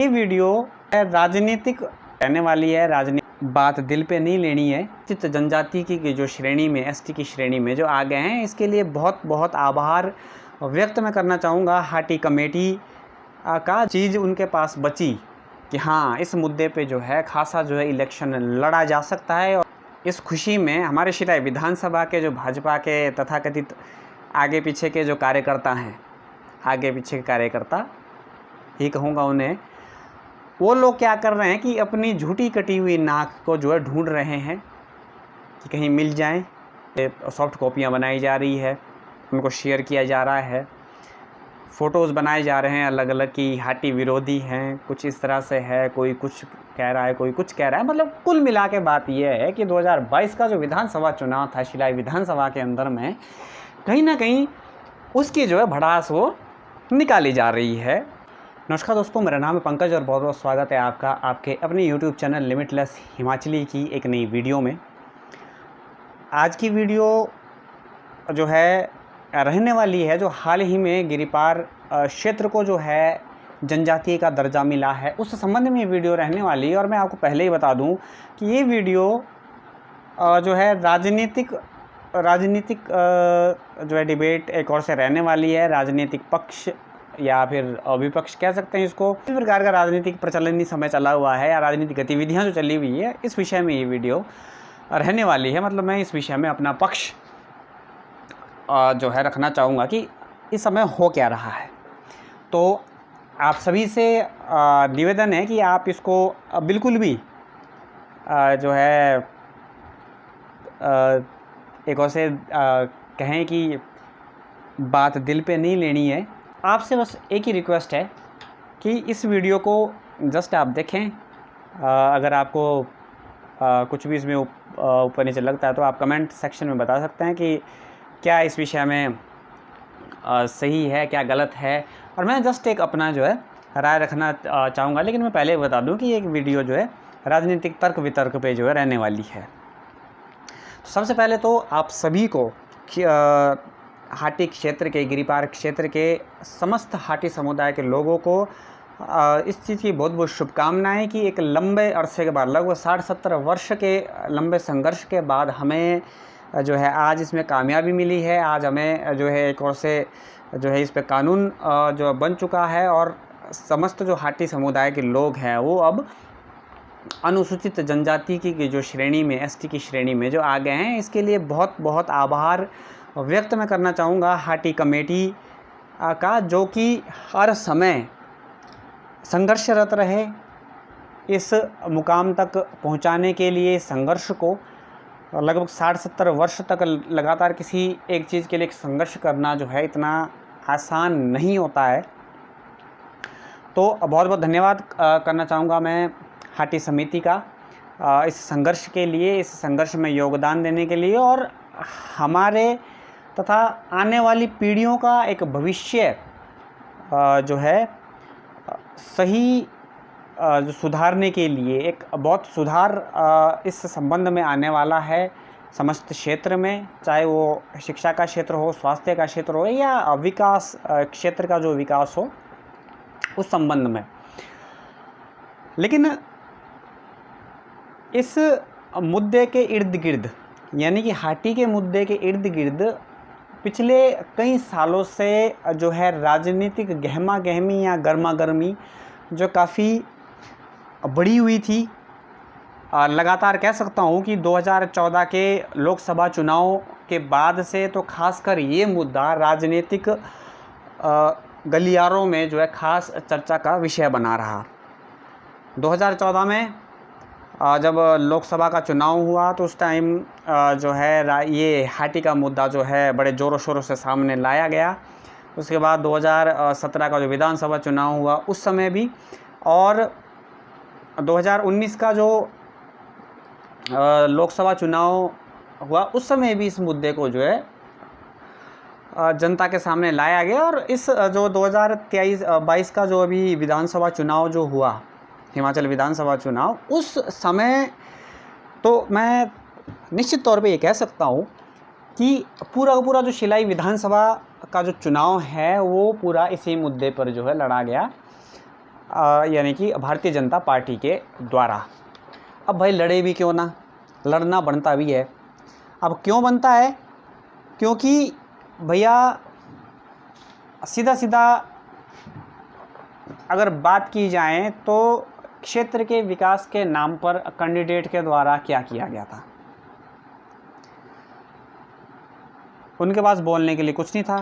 ये वीडियो राजनीतिक रहने वाली है। राजनीतिक बात दिल पे नहीं लेनी है। चित्त जनजाति की जो श्रेणी में, एसटी की श्रेणी में जो आ गए हैं, इसके लिए बहुत बहुत आभार व्यक्त मैं करना चाहूँगा। हाटी कमेटी का चीज़ उनके पास बची कि हाँ, इस मुद्दे पे जो है खासा जो है इलेक्शन लड़ा जा सकता है। और इस खुशी में हमारे शिलाई विधानसभा के जो भाजपा के तथाकथित आगे पीछे के जो कार्यकर्ता हैं, आगे पीछे के कार्यकर्ता ही कहूँगा उन्हें, वो लोग क्या कर रहे हैं कि अपनी झूठी कटी हुई नाक को जो है ढूंढ रहे हैं कि कहीं मिल जाएं। सॉफ्ट कॉपियाँ बनाई जा रही है, उनको शेयर किया जा रहा है, फ़ोटोज़ बनाए जा रहे हैं अलग अलग की हाटी विरोधी हैं, कुछ इस तरह से है, कोई कुछ कह रहा है, कोई कुछ कह रहा है। मतलब कुल मिला के बात यह है कि 2022 का जो विधानसभा चुनाव था शिलाई विधानसभा के अंदर में, कहीं ना कहीं उसकी जो है भड़ास वो निकाली जा रही है। नमस्कार दोस्तों, मेरा नाम है पंकज और बहुत बहुत स्वागत है आपका आपके अपने YouTube चैनल लिमिटलेस हिमाचली की एक नई वीडियो में। आज की वीडियो जो है रहने वाली है जो हाल ही में गिरिपार क्षेत्र को जो है जनजातीय का दर्जा मिला है, उस संबंध में वीडियो रहने वाली है। और मैं आपको पहले ही बता दूं कि ये वीडियो जो है राजनीतिक जो है डिबेट एक और से रहने वाली है। राजनीतिक पक्ष या फिर विपक्ष कह सकते हैं इसको, इस प्रकार का राजनीतिक प्रचलन समय चला हुआ है या राजनीतिक गतिविधियां जो चली हुई है, इस विषय में ये वीडियो रहने वाली है। मतलब मैं इस विषय में अपना पक्ष जो है रखना चाहूँगा कि इस समय हो क्या रहा है। तो आप सभी से निवेदन है कि आप इसको बिल्कुल भी जो है एक और से कहें कि बात दिल पे नहीं लेनी है। आपसे बस एक ही रिक्वेस्ट है कि इस वीडियो को जस्ट आप देखें। अगर आपको कुछ भी इसमें ऊपर नीचे लगता है तो आप कमेंट सेक्शन में बता सकते हैं कि क्या इस विषय में सही है, क्या गलत है। और मैं जस्ट एक अपना जो है राय रखना चाहूँगा। लेकिन मैं पहले बता दूं कि एक वीडियो जो है राजनीतिक तर्क वितर्क पे जो है रहने वाली है। तो सबसे पहले तो आप सभी को हाटी क्षेत्र के, गिरिपार क्षेत्र के समस्त हाटी समुदाय के लोगों को इस चीज़ की बहुत बहुत शुभकामनाएं कि एक लंबे अरसे के बाद, लगभग 60-70 वर्ष के लंबे संघर्ष के बाद हमें जो है आज इसमें कामयाबी मिली है। आज हमें जो है एक और से जो है इस पे कानून जो बन चुका है और समस्त जो हाटी समुदाय के लोग हैं वो अब अनुसूचित जनजाति की जो श्रेणी में, एसटी की श्रेणी में जो आ गए हैं। इसके लिए बहुत बहुत आभार व्यक्त मैं करना चाहूँगा हाटी कमेटी का, जो कि हर समय संघर्षरत रहे इस मुकाम तक पहुँचाने के लिए। संघर्ष को लगभग 60-70 वर्ष तक लगातार किसी एक चीज़ के लिए संघर्ष करना जो है इतना आसान नहीं होता है। तो बहुत बहुत धन्यवाद करना चाहूँगा मैं हाटी समिति का इस संघर्ष के लिए, इस संघर्ष में योगदान देने के लिए और हमारे तथा आने वाली पीढ़ियों का एक भविष्य जो है सही जो सुधारने के लिए एक बहुत सुधार इस संबंध में आने वाला है समस्त क्षेत्र में, चाहे वो शिक्षा का क्षेत्र हो, स्वास्थ्य का क्षेत्र हो या विकास क्षेत्र का जो विकास हो उस संबंध में। लेकिन इस मुद्दे के इर्द गिर्द, यानी कि हाटी के मुद्दे के इर्द गिर्द पिछले कई सालों से जो है राजनीतिक गहमा गहमी या गर्मा गर्मी जो काफ़ी बढ़ी हुई थी। लगातार कह सकता हूँ कि 2014 के लोकसभा चुनाव के बाद से तो खासकर ये मुद्दा राजनीतिक गलियारों में जो है खास चर्चा का विषय बना रहा। 2014 में जब लोकसभा का चुनाव हुआ तो उस टाइम जो है ये हाटी का मुद्दा जो है बड़े ज़ोरों शोरों से सामने लाया गया। उसके बाद 2017 का जो विधानसभा चुनाव हुआ उस समय भी, और 2019 का जो लोकसभा चुनाव हुआ उस समय भी इस मुद्दे को जो है जनता के सामने लाया गया। और इस जो 2023-22 का जो अभी विधानसभा चुनाव जो हुआ, हिमाचल विधानसभा चुनाव, उस समय तो मैं निश्चित तौर पे ये कह सकता हूँ कि पूरा का पूरा जो शिलाई विधानसभा का जो चुनाव है वो पूरा इसी मुद्दे पर जो है लड़ा गया। यानी कि भारतीय जनता पार्टी के द्वारा। अब भाई लड़े भी क्यों ना, लड़ना बनता भी है। अब क्यों बनता है? क्योंकि भैया सीधा सीधा अगर बात की जाए तो क्षेत्र के विकास के नाम पर कैंडिडेट के द्वारा क्या किया गया था? उनके पास बोलने के लिए कुछ नहीं था।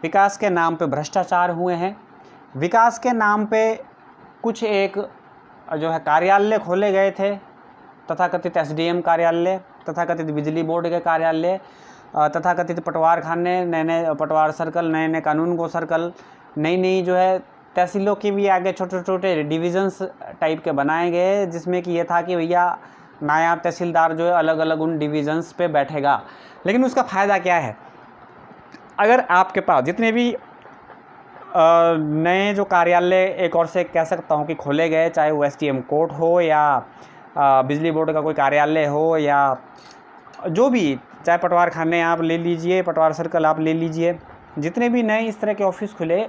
विकास के नाम पे भ्रष्टाचार हुए हैं, विकास के नाम पे कुछ एक जो है कार्यालय खोले गए थे, तथाकथित एसडीएम कार्यालय, तथाकथित बिजली बोर्ड के कार्यालय, तथाकथित पटवार खाने, नए नए पटवार सर्कल, नए नए कानून गो सर्कल, नई नई जो है तहसीलों के भी आगे छोटे छोटे डिविजन्स टाइप के बनाए गए, जिसमें कि ये था कि भैया नायब तहसीलदार जो है अलग अलग उन डिविजन्स पे बैठेगा। लेकिन उसका फ़ायदा क्या है? अगर आपके पास जितने भी नए जो कार्यालय एक और से कह सकता हूँ कि खोले गए, चाहे वो एसडीएम कोर्ट हो या बिजली बोर्ड का कोई कार्यालय हो या जो भी, चाहे पटवार खाने आप ले लीजिए, पटवार सर्कल आप ले लीजिए, जितने भी नए इस तरह के ऑफिस खुले,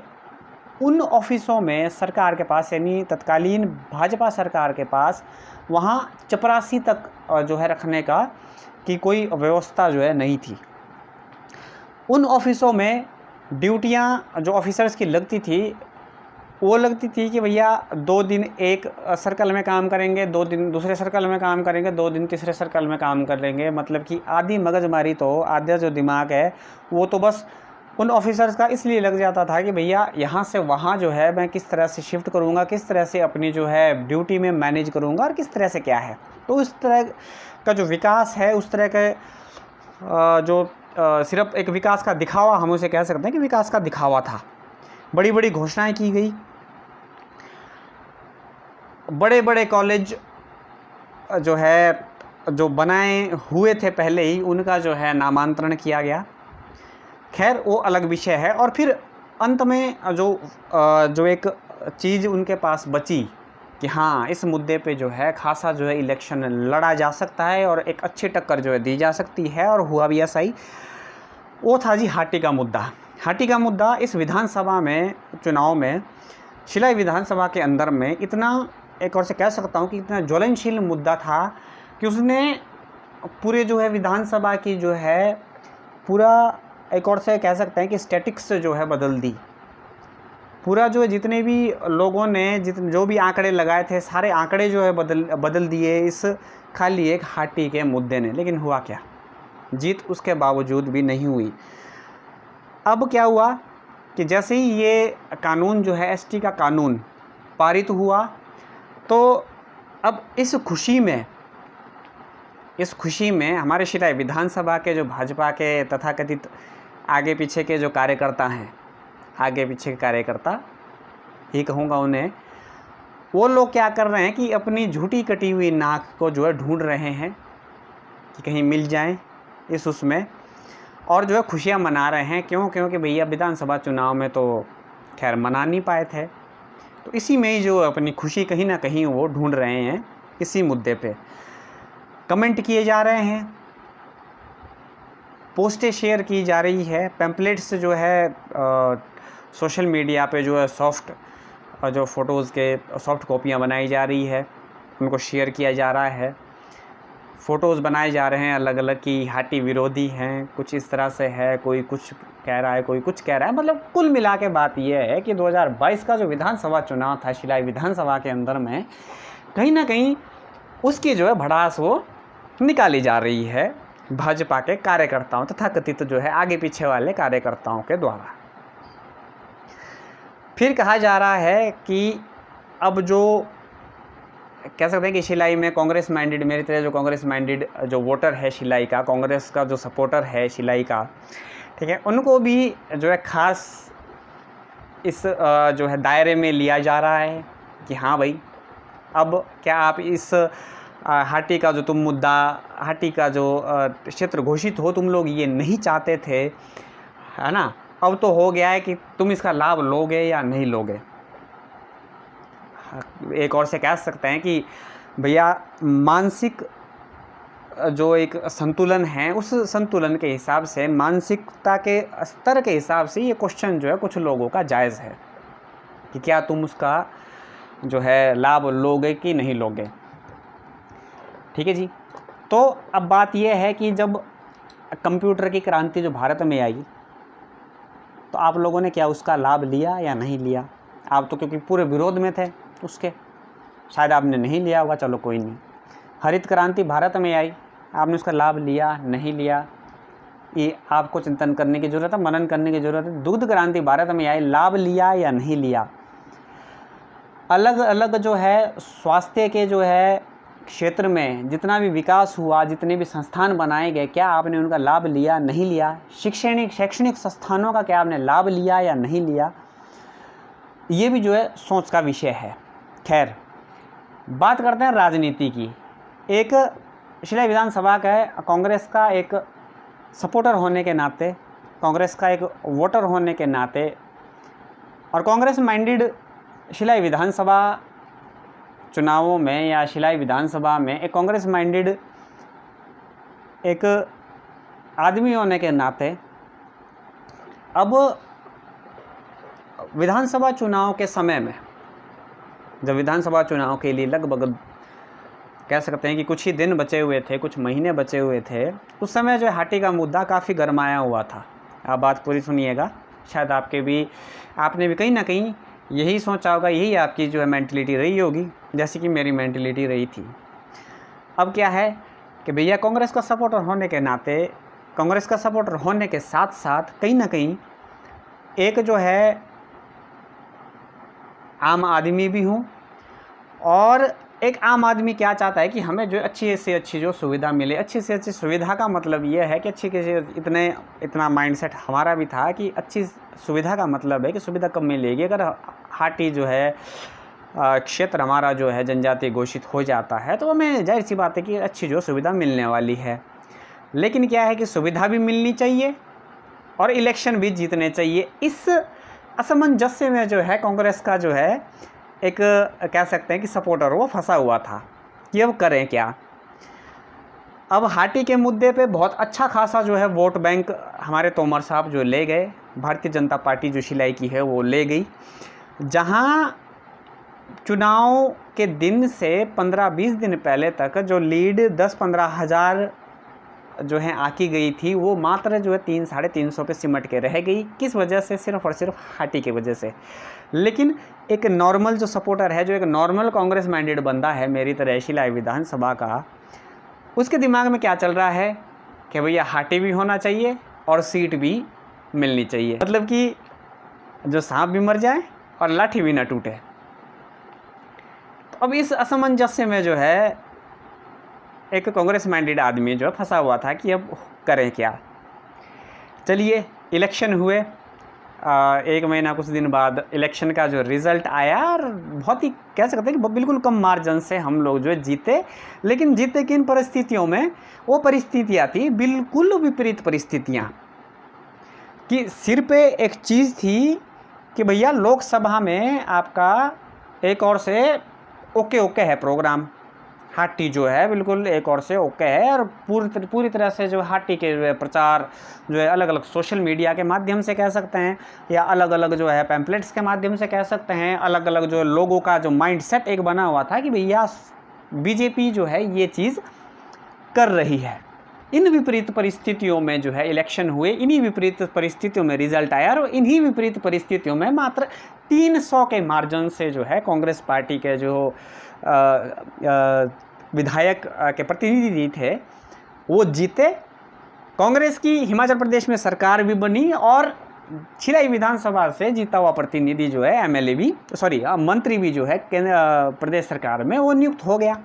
उन ऑफिसों में सरकार के पास यानी तत्कालीन भाजपा सरकार के पास वहाँ चपरासी तक जो है रखने का कि कोई व्यवस्था जो है नहीं थी। उन ऑफिसों में ड्यूटियाँ जो ऑफिसर्स की लगती थी वो लगती थी कि भैया 2 दिन एक सर्कल में काम करेंगे, 2 दिन दूसरे सर्कल में काम करेंगे, 2 दिन तीसरे सर्कल में काम करेंगे। मतलब कि आधी मगजमारी तो, आधा जो दिमाग है वो तो बस उन ऑफिसर्स का इसलिए लग जाता था कि भैया यहाँ से वहाँ जो है मैं किस तरह से शिफ्ट करूँगा, किस तरह से अपनी जो है ड्यूटी में मैनेज करूँगा और किस तरह से क्या है। तो उस तरह का जो विकास है, उस तरह के जो सिर्फ एक विकास का दिखावा, हम उसे कह सकते हैं कि विकास का दिखावा था। बड़ी बड़ी घोषणाएं की गई, बड़े बड़े कॉलेज जो है जो बनाए हुए थे पहले ही, उनका जो है नामांतरण किया गया। खैर वो अलग विषय है। और फिर अंत में जो एक चीज़ उनके पास बची कि हाँ, इस मुद्दे पे जो है खासा जो है इलेक्शन लड़ा जा सकता है और एक अच्छी टक्कर जो है दी जा सकती है, और हुआ भी ऐसा ही। वो था जी हाटी का मुद्दा। हाटी का मुद्दा इस विधानसभा में चुनाव में, शिलाई विधानसभा के अंदर में इतना, एक और से कह सकता हूँ कि इतना ज्वलनशील मुद्दा था कि उसने पूरे जो है विधानसभा की जो है पूरा, एक और से कह सकते हैं कि स्टैटिक्स जो है बदल दी। पूरा जो है जितने भी लोगों ने जो भी आंकड़े लगाए थे, सारे आंकड़े जो है बदल दिए इस खाली एक हाटी के मुद्दे ने। लेकिन हुआ क्या? जीत उसके बावजूद भी नहीं हुई। अब क्या हुआ कि जैसे ही ये कानून जो है एसटी का कानून पारित हुआ, तो अब इस खुशी में हमारे शिलाई विधानसभा के जो भाजपा के तथाकथित आगे पीछे के जो कार्यकर्ता हैं, आगे पीछे के कार्यकर्ता ही कहूँगा उन्हें, वो लोग क्या कर रहे हैं कि अपनी झूठी कटी हुई नाक को जो है ढूंढ रहे हैं कि कहीं मिल जाए इस उसमें, और जो है खुशियाँ मना रहे हैं। क्योंकि भैया विधानसभा चुनाव में तो खैर मना नहीं पाए थे, तो इसी में ही जो अपनी खुशी कहीं ना कहीं वो ढूंढ रहे हैं। इसी मुद्दे पे कमेंट किए जा रहे हैं, पोस्टें शेयर की जा रही है, पैम्पलेट्स जो है सोशल मीडिया पे जो है सॉफ्ट जो फ़ोटोज़ के सॉफ्ट कॉपियाँ बनाई जा रही है, उनको शेयर किया जा रहा है। फ़ोटोज़ बनाए जा रहे हैं अलग अलग की हाटी विरोधी हैं, कुछ इस तरह से है, कोई कुछ कह रहा है, कोई कुछ कह रहा है। मतलब कुल मिला के बात यह है कि 2022 का जो विधानसभा चुनाव था शिलाई विधानसभा के अंदर में, कहीं ना कहीं उसकी जो है भड़ास वो निकाली जा रही है भाजपा के कार्यकर्ताओं तथाकथित जो है आगे पीछे वाले कार्यकर्ताओं के द्वारा। फिर कहा जा रहा है कि अब जो कह सकते हैं कि शिलाई में कांग्रेस माइंडेड, मेरी तरह जो कांग्रेस माइंडेड जो वोटर है शिलाई का, कांग्रेस का जो सपोर्टर है शिलाई का, ठीक है, उनको भी जो है खास इस जो है दायरे में लिया जा रहा है कि हाँ भाई, अब क्या आप इस हाटी का जो तुम मुद्दा, हाटी का जो क्षेत्र घोषित हो, तुम लोग ये नहीं चाहते थे, है ना, अब तो हो गया है कि तुम इसका लाभ लोगे या नहीं लोगे। एक और से कह सकते हैं कि भैया मानसिक जो एक संतुलन है, उस संतुलन के हिसाब से, मानसिकता के स्तर के हिसाब से ये क्वेश्चन जो है कुछ लोगों का जायज़ है कि क्या तुम उसका जो है लाभ लोगे कि नहीं लोगे। ठीक है जी। तो अब बात यह है कि जब कंप्यूटर की क्रांति जो भारत में आई, तो आप लोगों ने क्या उसका लाभ लिया या नहीं लिया? आप तो क्योंकि पूरे विरोध में थे उसके, शायद आपने नहीं लिया होगा, चलो कोई नहीं। हरित क्रांति भारत में आई, आपने उसका लाभ लिया नहीं लिया, ये आपको चिंतन करने की ज़रूरत है, मनन करने की ज़रूरत है। दुग्ध क्रांति भारत में आई, लाभ लिया या नहीं लिया? अलग अलग जो है स्वास्थ्य के जो है क्षेत्र में जितना भी विकास हुआ, जितने भी संस्थान बनाए गए, क्या आपने उनका लाभ लिया नहीं लिया? शैक्षणिक संस्थानों का क्या आपने लाभ लिया या नहीं लिया? ये भी जो है सोच का विषय है। खैर, बात करते हैं राजनीति की। एक शिलाई विधानसभा का है, कांग्रेस का एक सपोर्टर होने के नाते, कांग्रेस का एक वोटर होने के नाते, और कांग्रेस माइंडेड शिलाई विधानसभा चुनावों में या शिलाई विधानसभा में एक कांग्रेस माइंडेड एक आदमी होने के नाते, अब विधानसभा चुनाव के समय में, जब विधानसभा चुनाव के लिए लगभग कह सकते हैं कि कुछ ही दिन बचे हुए थे, कुछ महीने बचे हुए थे, उस समय जो हाटी का मुद्दा काफ़ी गरमाया हुआ था। आप बात पूरी सुनिएगा, शायद आपने भी कहीं ना कहीं यही सोचा होगा, यही आपकी जो है मेंटलिटी रही होगी, जैसे कि मेरी मेंटलिटी रही थी। अब क्या है कि भैया कांग्रेस का सपोर्टर होने के नाते, कांग्रेस का सपोर्टर होने के साथ साथ कहीं ना कहीं एक जो है आम आदमी भी हूँ, और एक आम आदमी क्या चाहता है कि हमें जो अच्छी से अच्छी जो सुविधा मिले। अच्छी से अच्छी सुविधा का मतलब ये है कि इतना माइंडसेट हमारा भी था कि अच्छी सुविधा का मतलब है कि सुविधा कब मिलेगी। अगर हाटी जो है क्षेत्र हमारा जो है जनजातीय घोषित हो जाता है, तो हमें जाहिर सी बात है कि अच्छी जो सुविधा मिलने वाली है। लेकिन क्या है कि सुविधा भी मिलनी चाहिए और इलेक्शन भी जीतने चाहिए। इस असमंजस्य में जो है कांग्रेस का जो है एक कह सकते हैं कि सपोर्टर वो फंसा हुआ था कि अब करें क्या। अब हाटी के मुद्दे पे बहुत अच्छा खासा जो है वोट बैंक हमारे तोमर साहब जो ले गए, भारतीय जनता पार्टी जो शिलाई की है वो ले गई। जहां चुनाव के दिन से 15-20 दिन पहले तक जो लीड 10-15 हज़ार जो है आकी गई थी, वो मात्र जो है 300-350 पे सिमट के रह गई। किस वजह से? सिर्फ और सिर्फ हाटी की वजह से। लेकिन एक नॉर्मल जो सपोर्टर है, जो एक नॉर्मल कांग्रेस माइंडेड बंदा है मेरी तरह शिलाई विधानसभा का, उसके दिमाग में क्या चल रहा है कि भैया हाटी भी होना चाहिए और सीट भी मिलनी चाहिए। मतलब कि जो सांप भी मर जाए और लाठी भी ना टूटे। तो अब इस असमंजस्य में जो है एक कांग्रेस माइंडेड आदमी जो फंसा हुआ था कि अब करें क्या। चलिए, इलेक्शन हुए, 1 महीना कुछ दिन बाद इलेक्शन का जो रिज़ल्ट आया, और बहुत ही कह सकते हैं कि बिल्कुल कम मार्जिन से हम लोग जो है जीते। लेकिन जीते किन परिस्थितियों में? वो परिस्थितियाँ थी बिल्कुल विपरीत परिस्थितियाँ, कि सिर पे एक चीज़ थी कि भैया लोकसभा में आपका एक और से ओके है प्रोग्राम। हाटी जो है बिल्कुल एक और से ओके है, और पूरी तरह से जो हाटी के जो है प्रचार जो है अलग अलग सोशल मीडिया के माध्यम से कह सकते हैं, या अलग अलग जो है पैम्पलेट्स के माध्यम से कह सकते हैं, अलग अलग जो लोगों का जो माइंडसेट एक बना हुआ था कि भैया बीजेपी जो है ये चीज़ कर रही है। इन विपरीत परिस्थितियों में जो है इलेक्शन हुए, इन्हीं विपरीत परिस्थितियों में रिजल्ट आया, और इन्हीं विपरीत परिस्थितियों में मात्र 300 के मार्जिन से जो है कांग्रेस पार्टी के जो विधायक के प्रतिनिधि थे वो जीते। कांग्रेस की हिमाचल प्रदेश में सरकार भी बनी, और शिलाई विधानसभा से जीता हुआ प्रतिनिधि जो है एमएलए भी, मंत्री भी जो है प्रदेश सरकार में वो नियुक्त हो गया।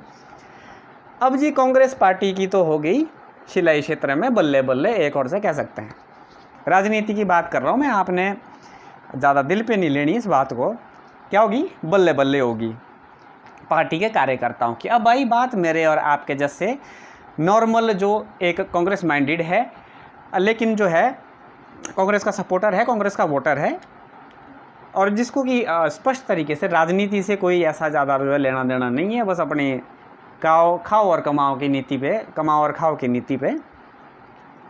अब जी कांग्रेस पार्टी की तो हो गई शिलाई क्षेत्र में बल्ले बल्ले, एक और से कह सकते हैं। राजनीति की बात कर रहा हूँ मैं, आपने ज़्यादा दिल पे नहीं लेनी इस बात को। क्या होगी? बल्ले बल्ले होगी पार्टी के कार्यकर्ताओं की। अब आई बात मेरे और आपके जैसे नॉर्मल जो एक कांग्रेस माइंडेड है, लेकिन जो है कांग्रेस का सपोर्टर है, कांग्रेस का वोटर है, और जिसको कि स्पष्ट तरीके से राजनीति से कोई ऐसा ज़्यादा जो है लेना देना नहीं है, बस अपनी खाओ और कमाओ की नीति पे, कमाओ और खाओ की नीति पे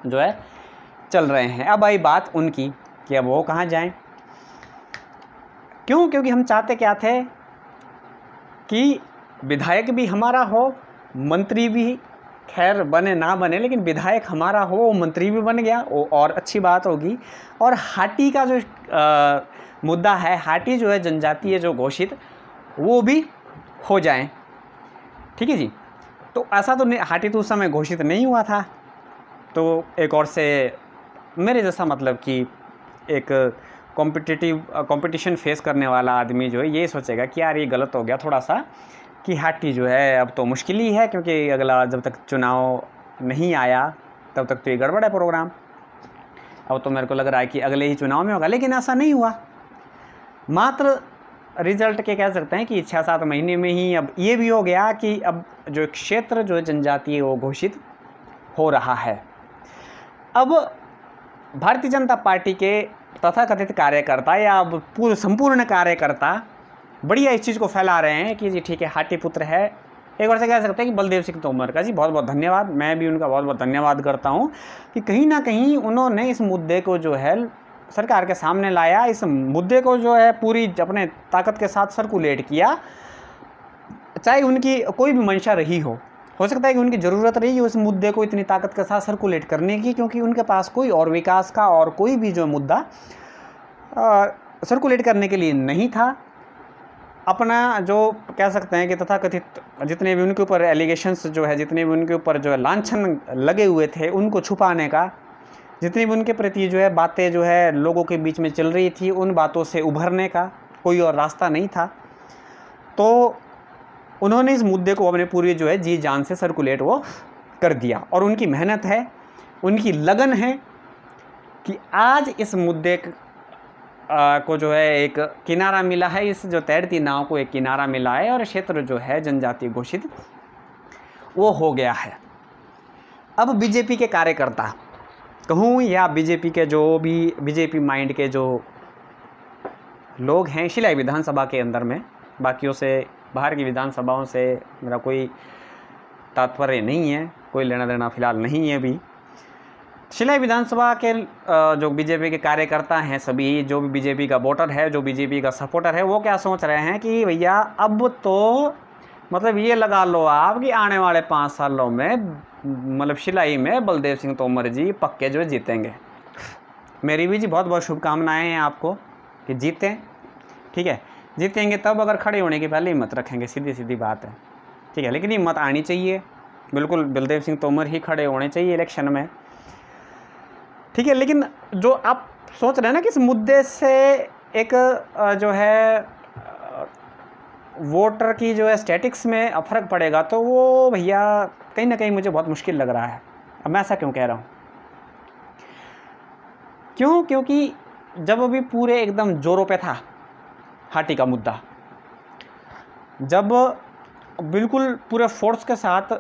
जो है चल रहे हैं। अब आई बात उनकी कि अब वो कहाँ जाएं। क्यों? क्योंकि हम चाहते क्या थे कि विधायक भी हमारा हो, मंत्री भी खैर बने ना बने, लेकिन विधायक हमारा हो, वो मंत्री भी बन गया, वो और अच्छी बात होगी। और हाटी का जो मुद्दा है, हाटी जो है जनजातीय जो घोषित, वो भी हो जाएं, ठीक है जी। तो ऐसा तो नहीं, हाटी तो उस समय घोषित नहीं हुआ था। तो एक और से मेरे जैसा मतलब कि एक कंपटीशन फेस करने वाला आदमी जो है ये सोचेगा कि यार ये गलत हो गया थोड़ा सा, कि हाटी जो है अब तो मुश्किल ही है, क्योंकि अगला जब तक चुनाव नहीं आया तब तक तो ये गड़बड़ है प्रोग्राम। अब तो मेरे को लग रहा है कि अगले ही चुनाव में होगा, लेकिन ऐसा नहीं हुआ। मात्र रिजल्ट के कह सकते हैं कि 6-7 महीने में ही अब ये भी हो गया कि अब जो क्षेत्र जो जनजातीय वो घोषित हो रहा है। अब भारतीय जनता पार्टी के तथाकथित कार्यकर्ता या अब पूर्ण संपूर्ण कार्यकर्ता बढ़िया इस चीज़ को फैला रहे हैं कि जी ठीक है हाटी पुत्र है। एक बार से कह सकते हैं कि बलदेव सिंह तोमर का जी बहुत बहुत धन्यवाद, मैं भी उनका बहुत बहुत धन्यवाद करता हूं कि कहीं ना कहीं उन्होंने इस मुद्दे को जो है सरकार के सामने लाया, इस मुद्दे को जो है पूरी अपने ताकत के साथ सर्कुलेट किया। चाहे उनकी कोई भी मंशा रही हो सकता है कि उनकी ज़रूरत रही उस मुद्दे को इतनी ताकत के साथ सर्कुलेट करने की, क्योंकि उनके पास कोई और विकास का और कोई भी जो मुद्दा सर्कुलेट करने के लिए नहीं था। अपना जो कह सकते हैं कि तथाकथित जितने भी उनके ऊपर एलिगेशंस जो है, जितने भी उनके ऊपर जो है लांछन लगे हुए थे, उनको छुपाने का, जितनी भी उनके प्रति जो है बातें जो है लोगों के बीच में चल रही थी, उन बातों से उभरने का कोई और रास्ता नहीं था। तो उन्होंने इस मुद्दे को अपने पूरी जो है जी जान से सर्कुलेट वो कर दिया। और उनकी मेहनत है, उनकी लगन है कि आज इस मुद्दे को जो है एक किनारा मिला है, इस जो तैरती नाव को एक किनारा मिला है और क्षेत्र जो है जनजातीय घोषित वो हो गया है। अब बीजेपी के कार्यकर्ता कहूँ या बीजेपी के जो भी बीजेपी माइंड के जो लोग हैं शिलाई विधानसभा के अंदर में, बाकियों से बाहर की विधानसभाओं से मेरा कोई तात्पर्य नहीं है, कोई लेना देना फिलहाल नहीं है। अभी शिलाई विधानसभा के जो बीजेपी के कार्यकर्ता हैं, सभी जो भी बीजेपी का वोटर है, जो बीजेपी का सपोर्टर है, वो क्या सोच रहे हैं कि भैया अब तो मतलब ये लगा लो आप कि आने वाले 5 सालों में मतलब शिलाई में बलदेव सिंह तोमर जी पक्के जो जीतेंगे। मेरी भी जी बहुत बहुत शुभकामनाएं हैं आपको कि जीतें, ठीक है। जीतेंगे तब अगर खड़े होने के पहले हिम्मत रखेंगे, सीधी सीधी बात है, ठीक है। लेकिन हिम्मत आनी चाहिए, बिल्कुल बलदेव सिंह तोमर ही खड़े होने चाहिए इलेक्शन में, ठीक है। लेकिन जो आप सोच रहे हैं ना कि इस मुद्दे से एक जो है वोटर की जो है स्टैटिक्स में फ़र्क पड़ेगा, तो वो भैया कहीं ना कहीं मुझे बहुत मुश्किल लग रहा है। अब मैं ऐसा क्यों कह रहा हूँ, क्योंकि जब अभी पूरे एकदम जोरों पे था हाटी का मुद्दा, जब बिल्कुल पूरे फोर्स के साथ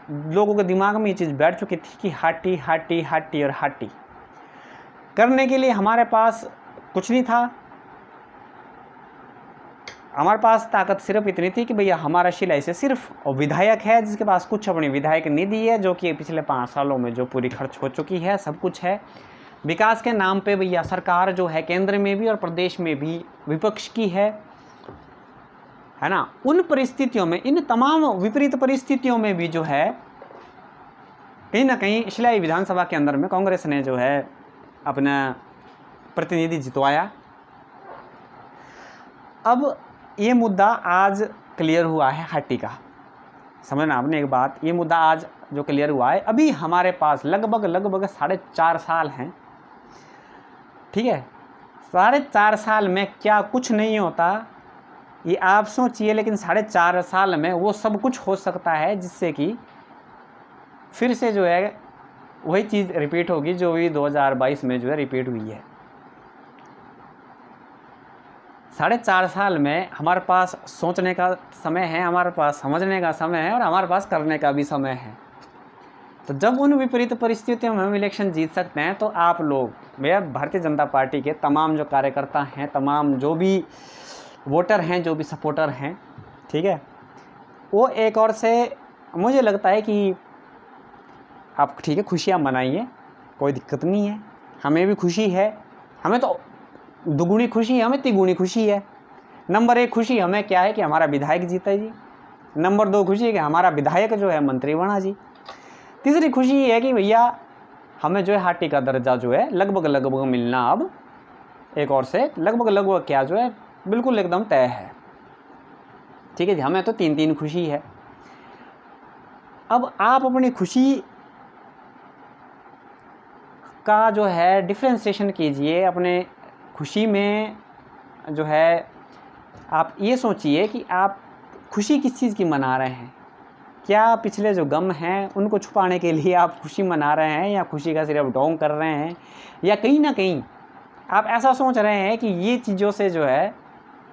लोगों के दिमाग में ये चीज़ बैठ चुकी थी कि हाटी हाटी हाटी और हाटी करने के लिए हमारे पास कुछ नहीं था। हमारे पास ताकत सिर्फ इतनी थी कि भैया हमारा शिलाई से सिर्फ विधायक है जिसके पास कुछ अपनी विधायक निधि है, जो कि पिछले 5 सालों में जो पूरी खर्च हो चुकी है, सब कुछ है। विकास के नाम पे भैया सरकार जो है केंद्र में भी और प्रदेश में भी विपक्ष की है ना। उन परिस्थितियों में, इन तमाम विपरीत परिस्थितियों में भी जो है कहीं ना कहीं शिलाई विधानसभा के अंदर में कांग्रेस ने जो है अपना प्रतिनिधि जितवाया। अब ये मुद्दा आज क्लियर हुआ है हाटी का, समझना आपने एक बात, ये मुद्दा आज जो क्लियर हुआ है, अभी हमारे पास लगभग 4.5 साल हैं, ठीक है। 4.5 साल में क्या कुछ नहीं होता ये आप सोचिए, लेकिन 4.5 साल में वो सब कुछ हो सकता है जिससे कि फिर से जो है वही चीज़ रिपीट होगी जो भी 2022 में जो है रिपीट हुई है। 4.5 साल में हमारे पास सोचने का समय है, हमारे पास समझने का समय है और हमारे पास करने का भी समय है। तो जब उन विपरीत परिस्थितियों में हम इलेक्शन जीत सकते हैं, तो आप लोग भैया भारतीय जनता पार्टी के तमाम जो कार्यकर्ता हैं, तमाम जो भी वोटर हैं, जो भी सपोर्टर हैं, ठीक है, वो एक और से मुझे लगता है कि आप ठीक है खुशियाँ मनाइए, कोई दिक्कत नहीं है, हमें भी खुशी है, हमें तो दुगुनी खुशी है, हमें तिगुनी खुशी है। नंबर 1 खुशी हमें क्या है कि हमारा विधायक जीता है जी। नंबर 2 खुशी है कि हमारा विधायक जो है मंत्री बना जी। तीसरी खुशी ये है कि भैया हमें जो है हाटी का दर्जा जो है लगभग मिलना अब एक और से लगभग क्या जो है बिल्कुल एकदम तय है। ठीक है जी, हमें तो 3 खुशी है। अब आप अपनी खुशी का जो है डिफ्रेंशिएशन कीजिए। अपने खुशी में जो है आप ये सोचिए कि आप खुशी किस चीज़ की मना रहे हैं। क्या पिछले जो गम हैं उनको छुपाने के लिए आप खुशी मना रहे हैं, या खुशी का सिर्फ ढोंग कर रहे हैं, या कहीं ना कहीं आप ऐसा सोच रहे हैं कि ये चीज़ों से जो है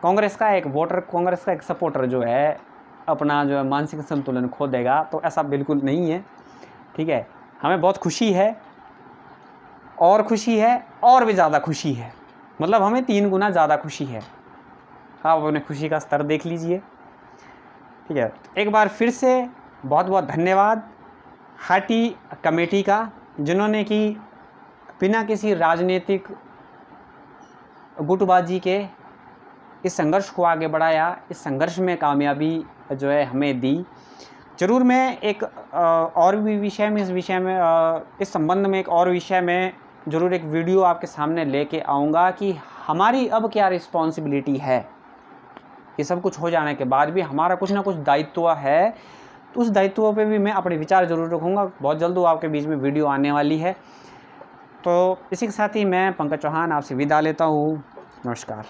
कांग्रेस का एक वोटर, कांग्रेस का एक सपोर्टर जो है अपना जो है मानसिक संतुलन खो देगा। तो ऐसा बिल्कुल नहीं है। ठीक है, हमें बहुत खुशी है, और खुशी है, और भी ज़्यादा खुशी है, मतलब हमें 3 गुना ज़्यादा खुशी है। आप अपने खुशी का स्तर देख लीजिए। ठीक है, एक बार फिर से बहुत बहुत धन्यवाद हाटी कमेटी का, जिन्होंने कि बिना किसी राजनीतिक गुटबाजी के इस संघर्ष को आगे बढ़ाया, इस संघर्ष में कामयाबी जो है हमें दी। ज़रूर मैं एक और भी विषय में, इस विषय में इस संबंध में एक और विषय में ज़रूर एक वीडियो आपके सामने लेके आऊँगा कि हमारी अब क्या रिस्पॉन्सिबिलिटी है। ये सब कुछ हो जाने के बाद भी हमारा कुछ ना कुछ दायित्व है, तो उस दायित्व पे भी मैं अपने विचार ज़रूर रखूँगा। बहुत जल्द आपके बीच में वीडियो आने वाली है। तो इसी के साथ ही मैं पंकज चौहान आपसे विदा लेता हूँ। नमस्कार।